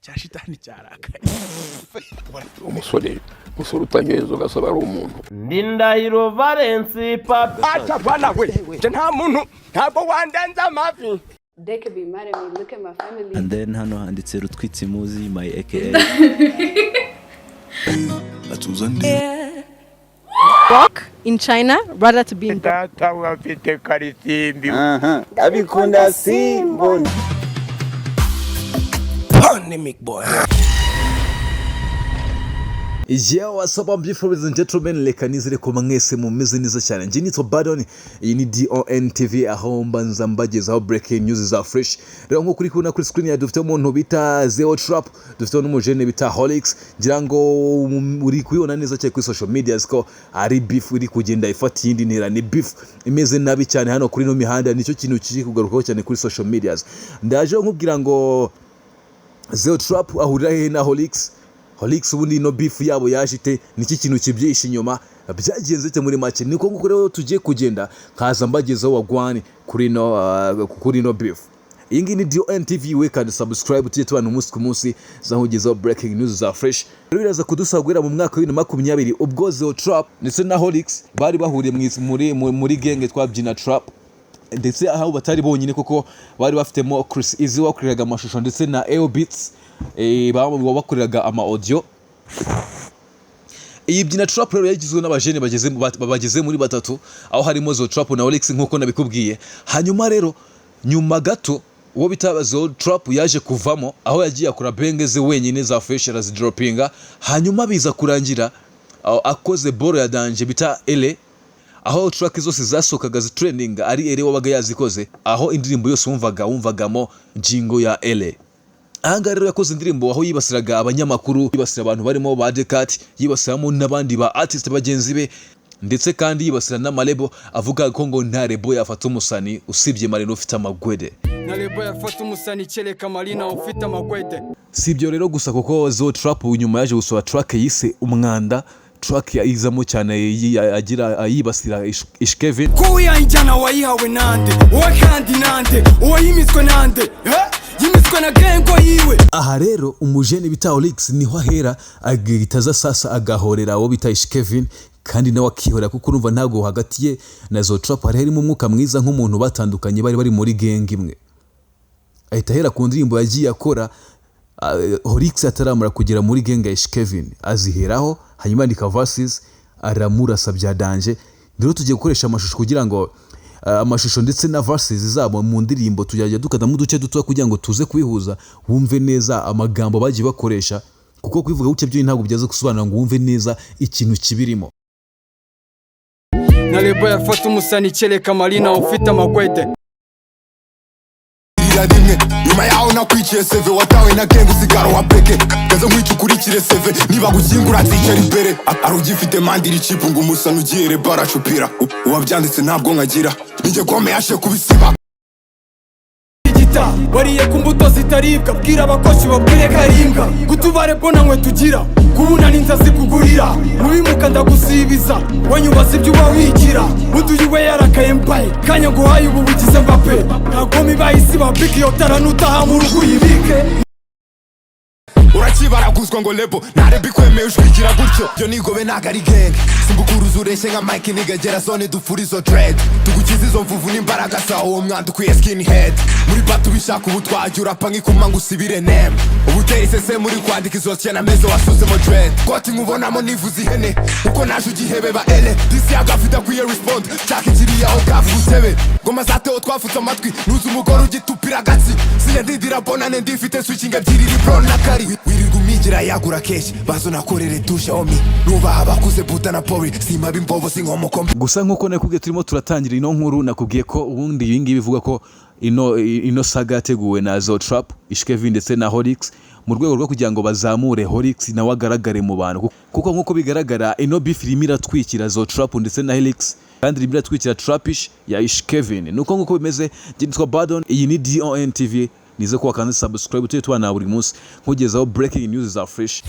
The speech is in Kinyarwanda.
cya shitani cyarakaye. Umusore utageze ugasaba ari umuntu. Ndindahiro Valence papa. Acha bwana we. Nta muntu ntabwo wandenza amavi. They could be mad at me. Look at my family. And then hano handitse Rutwitsi Muzi my aka. Work in China rather to be in Data wafite karisimbi. Abikunda simbo. Pandemic boy. Yo, what's up, beautiful ladies and gentlemen, reka nizere ko mwese mumeze neza cyane. Njye nitwa Badon, iyi ni DON TV aho mbanza mbagezaho breaking news za fresh. Rero nko kuri kuna kuri screen ya dufite umuntu bita Zero Trap, dufite n'umujene bita Hollix. Ngira ngo uri kuyibona neza cyane kuri social media ko ari beef iri kugenda ifata yindi ntera, ni beef imeze nabi cyane hano kuri no mihanda, nicyo kintu kiri kugarukaho cyane kuri social media. Ndaje nkubwira ngo Zero Trap ahurira he na Hollix. Hollix ubundi no beef yabo yashite niki kintu kibyisha inyuma byagenze te muri make niko nguko rero tugiye kugenda kaza mbagezaho wagwani kuri no beef. Iyi ngi ni DON TV, we can subscribe tujye tubana umunsi ku munsi zahugezaho breaking news za fresh. Rero biraza kudusagwira mu mwaka wa 2020 ubwo Zero Trap ndetse na Hollix bari bahuriye muri genge twabyina trap, ndetse aho batari bonyine kuko bari bafitemo Chris Easy wakoreraga amashusho ndetse na AO Beats bakoreraga ama audio. Iyi byina trap rero yagizwe n'abajene bageze muri batatu, aho harimo Zero Trap na Hollix nkuko nabikubwiye. Hanyuma rero nyuma gato uwo bita Zero Trap yaje kuvamo, aho yagiye akora bengeze wenyine za fresh droppinga. Hanyuma biza kurangira akoze boro ya danje bita ele, aho track zose zasokaga trending ari ele wabaga yazikoze, aho indirimbo yose wumvagamo jingo ya ele. Ahanga rero yakoze indirimbo aho yibasiraga abanyamakuru, yibasira abantu barimo ba Hagati, yibasiramo n'abandi ba artist bagenzi be, ndetse kandi yibasira n'amalebo avuga ko ngo nta lebo yafata umusani usibye Marino ufite amagwede. Na lebo yafata umusani kereka Marina ufite amagwede. Sibyo rero gusa kuko Zero Trap nyuma yaje gusohora track yise Umwanda, track yizamo cyane agira yibasira Ishkevin. Ko yanjyana wayihawe nande, wowe kandi nande, wayimitswe nande, yimitswe na gengo yiwe. Aha rero umujene bita Hollix niho ahera agitaza sasa agahorera abo bita Ishkevin, kandi nawe akihora kuko urumva ntago hagati ye na Zero Trap harimo umwuka mwiza nk'umuntu batandukanye bari muri gang imwe. Ahita ahera ku ndirimbo yagiye akora Hollix ataramura kugera muri gang ya Ishkevin, aziheraho hanyuma andika verses aramurasa bya danje. Rero tugiye gukoresha amashusho kugira ngo amashusho ndetse na verses zabo mu ndirimbo tujya dukata mu duce duto kugira ngo tuze kubihuza wumve neza amagambo bagiye bakoresha, kuko kwivuga uce byo ntabwo byaza gusobanura ngo wumve neza ikintu kibirimo. Na lebo yafata umusani kereka Marina ufite amagwede. Nyuma yaho nakwiciye seve watawe na gengo usigara wa peke kaza nkwicukurikire seve niba gushyingura nzicara imbere arugifite mandiri chipu ngo umusana ugiye baracupira uwabyanditse ntabwo nkagira nige gome yashe kubisiba wariye ku mbuto zitaribwa bwira abakozi babwire karimbwa gutubare bona nkwe tugira kubuna n'inzazi kugurira mubimuka ndagusibiza wanyubaza ibyo wawigira uduyiwe yarakaye mbaye kanya guhaye ubu bugize Mbappe ntago mibayisi babiki yotaranutaha mu rugo yibike. Urakibaraguzwa ngo lebo narebe kwemeye ushwigira gutyo byo nigobe nagari gang simbukuruza ureshe nka Mike nigagera zone dufurizo dread tugukiza izo mvuvu n'imbaraga zawo uwo mwanda ukwiye skinhead muri batu bishaka ubu twajya urapa nk'ikuma ngo usibire name ubuteri sese muri kwandika izo cyana mezo wasuzemo dread koti nkubonamo nivuze ihene uko naje ugihebe ba ele disi agafite akwiye respond chaka ikiriya aho kavutebe ngoma zateo twafutse amatwi nuzi umugore ugitupira gatsi sinendidira bonane ndifite switching ebyiri libron na kari wirirwa umigira yagura keshi bazo nakorere dushe omi nuba abakuze buta na pori sima bimbobo sinkomoko. Gusa nkuko nakubwiye turimo turatangira ino nkuru, nakubwiye ko ubundi ibingi bivuga ko ino saga yateguwe na Zero Trap, Ishkevin ndetse na Hollix mu rwego rwo kugira ngo bazamure Hollix nawe agaragare mu bantu, kuko nkuko bigaragara ino beef irimo iratwikira Zero Trap ndetse na Hollix kandi irimo iratwikira Trapish ya Ishkevin. Nuko nkuko bimeze nitwa Badon, iyi ni DON TV, nize ko wakanze subscribe tujye tubana buri munsi nkugezaho breaking news za fresh.